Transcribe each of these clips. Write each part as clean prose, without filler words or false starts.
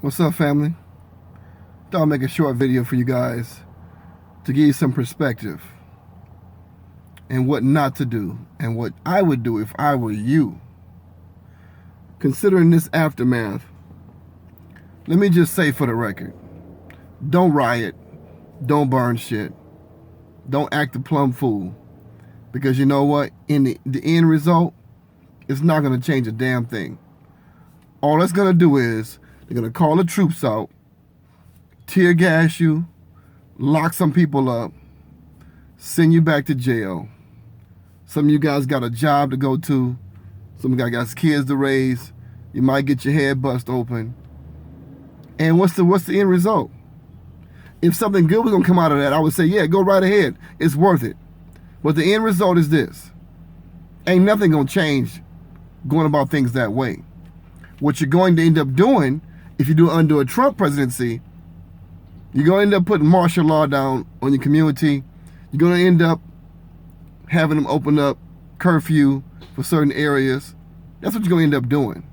What's up, family? Thought I'll make a short video for you guys to give you some perspective and what not to do and what I would do if I were you. Considering this aftermath, let me just say for the record, don't riot, don't burn shit, don't act a plumb fool, because you know what? In the end result, it's not going to change a damn thing. All it's going to do is they're going to call the troops out, tear gas you, lock some people up, send you back to jail. Some of you guys got a job to go to. Some of you guys got kids to raise. You might get your head bust open. And what's the end result? If something good was going to come out of that, I would say, yeah, go right ahead. It's worth it. But the end result is this. Ain't nothing going to change going about things that way. What you're going to end up doing, if you do it under a Trump presidency, you're going to end up putting martial law down on your community. You're going to end up having them open up curfew for certain areas. That's what you're going to end up doing.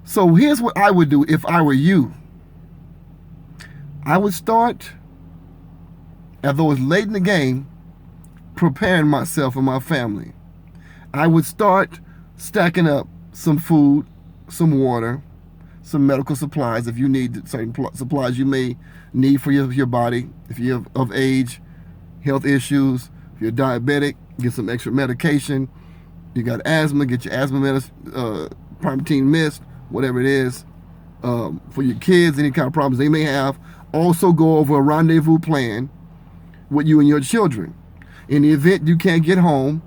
So here's what I would do if I were you. I would start, although it's late in the game, preparing myself and my family. I would start stacking up some food, some water, some medical supplies if you need certain supplies you may need for your body. If you're of age, health issues, if you're diabetic, get some extra medication. You got asthma, get your asthma medicine, Primatene Mist, whatever it is. For your kids, any kind of problems they may have. Also go over a rendezvous plan with you and your children. In the event you can't get home,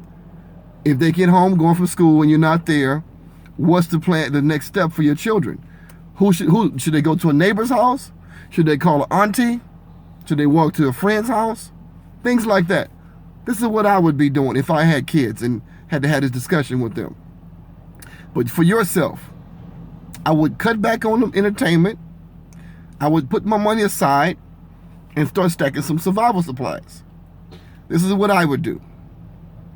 if they get home going from school and you're not there, what's the plan, the next step for your children? Who should they go to a neighbor's house? Should they call an auntie? Should they walk to a friend's house? Things like that. This is what I would be doing if I had kids and had to have this discussion with them. But for yourself, I would cut back on the entertainment. I would put my money aside and start stacking some survival supplies. This is what I would do.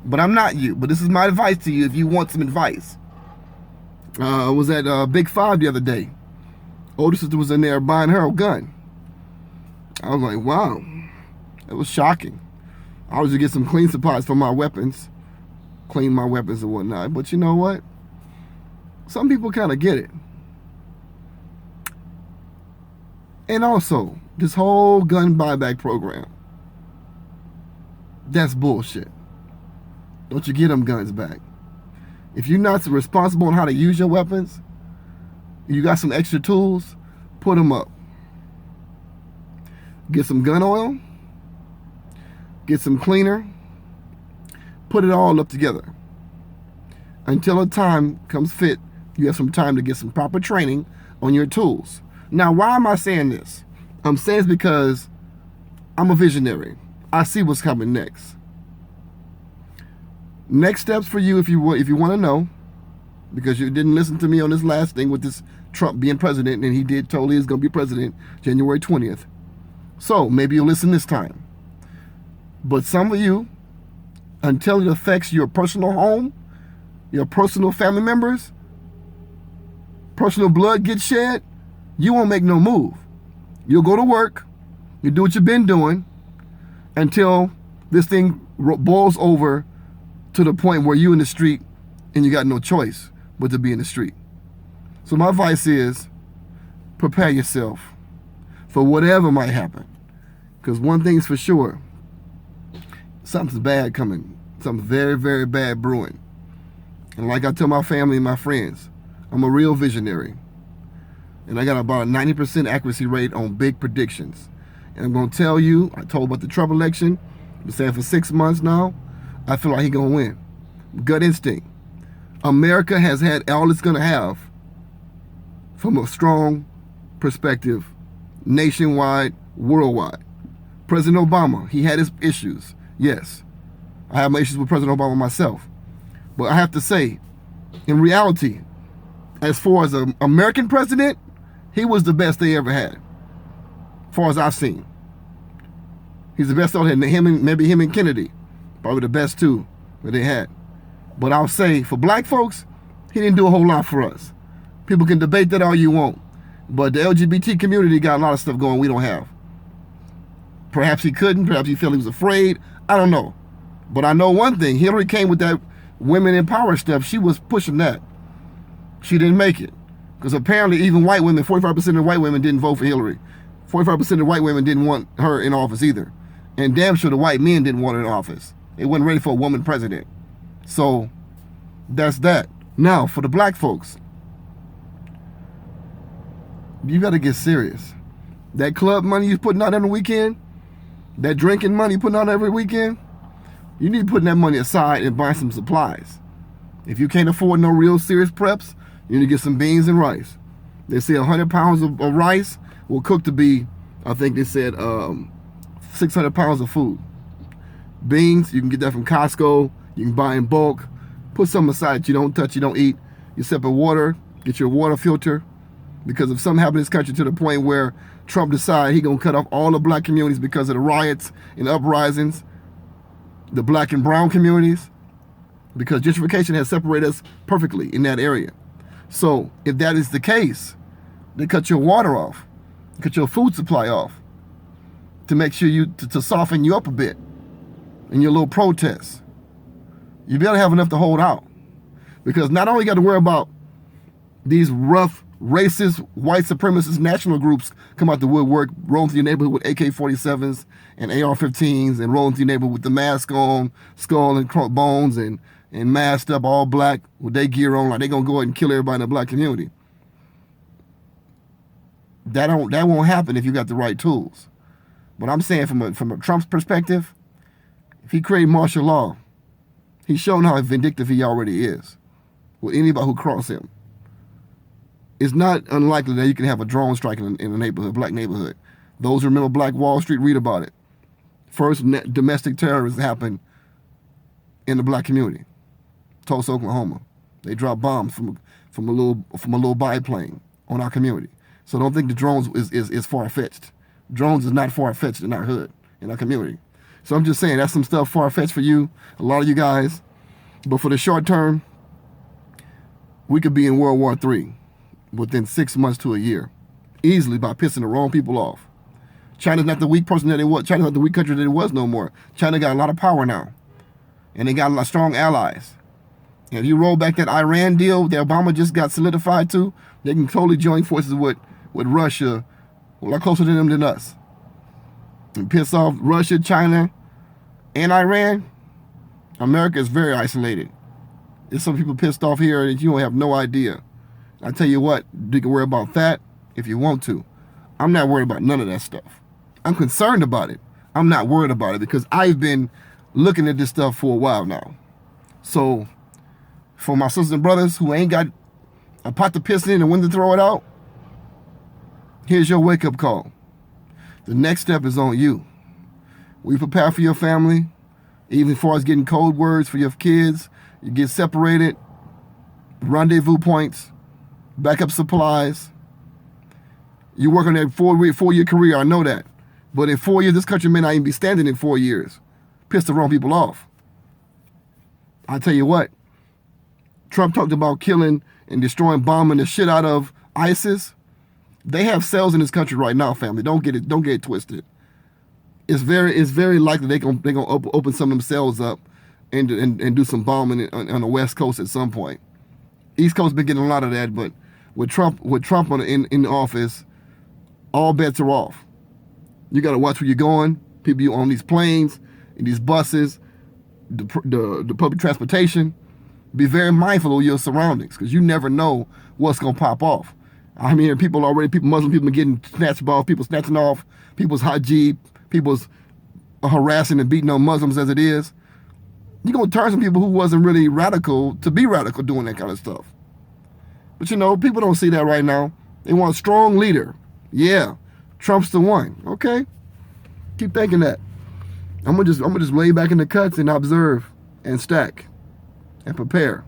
But I'm not you. But this is my advice to you if you want some advice. I was at Big Five the other day. Older sister was in there buying her a gun. I was like, wow. It was shocking. I was to get some clean supplies for my weapons. Clean my weapons and whatnot. But you know what? Some people kind of get it. And also, this whole gun buyback program. That's bullshit. Don't you get them guns back. If you're not responsible on how to use your weapons, you got some extra tools, put them up. Get some gun oil, get some cleaner, put it all up together. Until a time comes fit, you have some time to get some proper training on your tools. Now, why am I saying this? I'm saying this because I'm a visionary. I see what's coming next. Next steps for you if you want to know, because you didn't listen to me on this last thing with this Trump being president, and he did totally is going to be president January 20th. So maybe you'll listen this time. But some of you, until it affects your personal home, your personal family members, personal blood gets shed, you won't make no move. You'll go to work, you do what you've been doing until this thing boils over to the point where you're in the street and you got no choice but to be in the street. So my advice is prepare yourself for whatever might happen. Because one thing's for sure, something's bad coming. Something very, very bad brewing. And like I tell my family and my friends, I'm a real visionary. And I got about a 90% accuracy rate on big predictions. And I'm going to tell you, I told about the Trump election, I've been saying for 6 months now, I feel like he's going to win. Gut instinct. America has had all it's going to have from a strong perspective, nationwide, worldwide. President Obama, he had his issues. Yes, I have my issues with President Obama myself. But I have to say, in reality, as far as an American president, he was the best they ever had, as far as I've seen. He's the best out here. Maybe him and Kennedy. Probably the best two that they had. But I'll say for black folks, he didn't do a whole lot for us. People can debate that all you want. But the LGBT community got a lot of stuff going we don't have. Perhaps he couldn't. Perhaps he felt he was afraid. I don't know. But I know one thing. Hillary came with that women in power stuff. She was pushing that. She didn't make it. Because apparently even white women, 45% of white women didn't vote for Hillary. 45% of white women didn't want her in office either. And damn sure the white men didn't want her in office. They wasn't ready for a woman president. So that's that. Now, for the black folks, you got to get serious. That club money you're putting out every weekend, that drinking money you're putting out every weekend, you need to put that money aside and buy some supplies. If you can't afford no real serious preps, you need to get some beans and rice. They say 100 pounds of rice will cook to be, I think they said, 600 pounds of food. Beans, you can get that from Costco. You can buy in bulk. Put some aside that you don't touch, you don't eat. You separate water, get your water filter. Because if something happens in this country to the point where Trump decides he's going to cut off all the black communities because of the riots and uprisings, the black and brown communities, because gentrification has separated us perfectly in that area. So if that is the case, they cut your water off, cut your food supply off to make sure to soften you up a bit in your little protests. You better have enough to hold out. Because not only you got to worry about these rough, racist, white supremacist national groups come out the woodwork, rolling through your neighborhood with AK-47s and AR-15s and rolling through your neighborhood with the mask on, skull and bones and masked up all black with their gear on, like they're going to go ahead and kill everybody in the black community. That won't happen if you got the right tools. But I'm saying from a Trump's perspective, if he created martial law, he's shown how vindictive he already is with anybody who crosses him. It's not unlikely that you can have a drone strike in a neighborhood, a black neighborhood. Those who remember Black Wall Street, read about it. First domestic terrorism happened in the black community, Tulsa, Oklahoma. They dropped bombs from a little biplane on our community. So don't think the drones is far-fetched. Drones is not far-fetched in our hood, in our community. So I'm just saying that's some stuff far-fetched for you, a lot of you guys. But for the short term, we could be in World War III within 6 months to a year, easily by pissing the wrong people off. China's not the weak person that it was. China's not the weak country that it was no more. China got a lot of power now, and they got a lot of strong allies. And if you roll back that Iran deal that Obama just got solidified to, they can totally join forces with Russia, a lot closer to them than us, and piss off Russia, China, and Iran. America is very isolated. There's some people pissed off here that you don't have no idea. I tell you what, you can worry about that if you want to. I'm not worried about none of that stuff. I'm concerned about it. I'm not worried about it because I've been looking at this stuff for a while now. So for my sisters and brothers who ain't got a pot to piss in and when to throw it out, here's your wake-up call. The next step is on you. We prepare for your family, even as far as getting code words for your kids. You get separated, rendezvous points, backup supplies. You work on that four-year career, I know that. But in 4 years, this country may not even be standing in 4 years. Piss the wrong people off. I tell you what, Trump talked about killing and destroying, bombing the shit out of ISIS. They have cells in this country right now, family. Don't get it twisted. It's very likely they're gonna open some of them cells up and do some bombing on the West Coast at some point. East Coast been getting a lot of that, but with Trump in the office, all bets are off. You got to watch where you're going. People you on these planes, in these buses, the public transportation. Be very mindful of your surroundings because you never know what's gonna pop off. I mean, Muslim people are getting snatched off, people snatching off people's hajj, people's harassing and beating on Muslims as it is. You're going to turn some people who wasn't really radical to be radical doing that kind of stuff. But people don't see that right now. They want a strong leader. Yeah, Trump's the one. Okay, keep thinking that. I'm gonna just lay back in the cuts and observe and stack and prepare.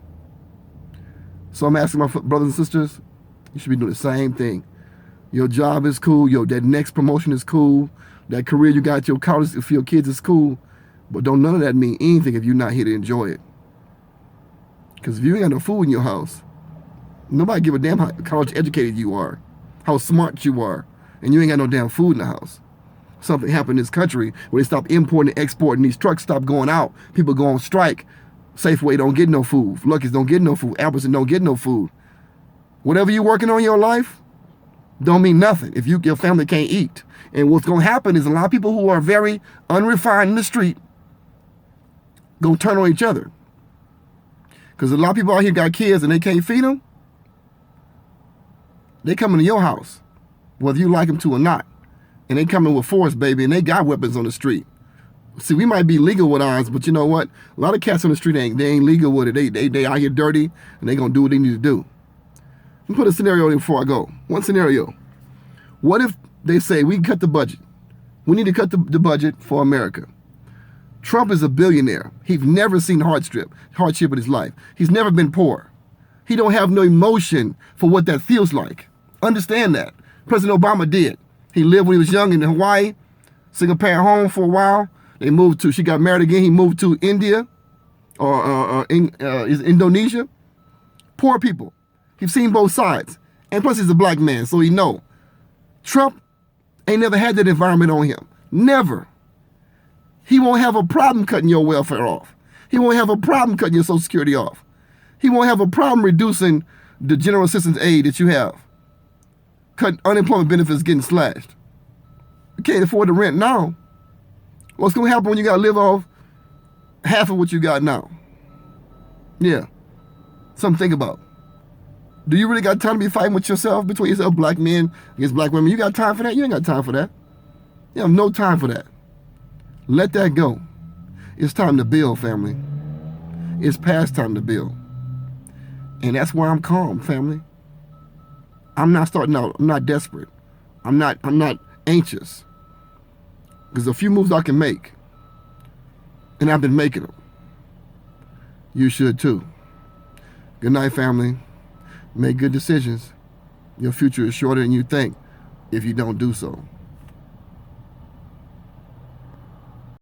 So I'm asking my brothers and sisters, you should be doing the same thing. Your job is cool. That next promotion is cool. That career you got at your college for your kids is cool. But don't none of that mean anything if you're not here to enjoy it. Because if you ain't got no food in your house, nobody give a damn how college educated you are, how smart you are, and you ain't got no damn food in the house. Something happened in this country where they stopped importing and exporting. These trucks stopped going out. People go on strike. Safeway don't get no food. Lucky's don't get no food. Albertson don't get no food. Whatever you're working on in your life don't mean nothing if your family can't eat. And what's going to happen is a lot of people who are very unrefined in the street going to turn on each other. Because a lot of people out here got kids and they can't feed them. They coming to your house, whether you like them to or not. And they coming with force, baby, and they got weapons on the street. See, we might be legal with ours, but you know what? A lot of cats on the street ain't legal with it. They out here dirty, and they gonna do what they need to do. Let me put a scenario in before I go. One scenario. What if they say we can cut the budget? We need to cut the budget for America. Trump is a billionaire. He's never seen hardship in his life. He's never been poor. He don't have no emotion for what that feels like. Understand that. President Obama did. He lived when he was young in Hawaii, single parent home for a while. They moved to, she got married again. He moved to India or Indonesia. Poor people. He's seen both sides. And plus he's a black man, so he know. Trump ain't never had that environment on him. Never. He won't have a problem cutting your welfare off. He won't have a problem cutting your Social Security off. He won't have a problem reducing the general assistance aid that you have. Cut unemployment benefits getting slashed. You can't afford the rent now. What's going to happen when you got to live off half of what you got now? Yeah. Something to think about. Do you really got time to be fighting with yourself, between yourself, black men against black women? You got time for that? You ain't got time for that. You have no time for that. Let that go. It's time to build, family. It's past time to build. And that's why I'm calm, family. I'm not starting out. I'm not desperate. I'm not anxious. There's a few moves I can make. And I've been making them. You should too. Good night, family. Make good decisions. Your future is shorter than you think if you don't do so.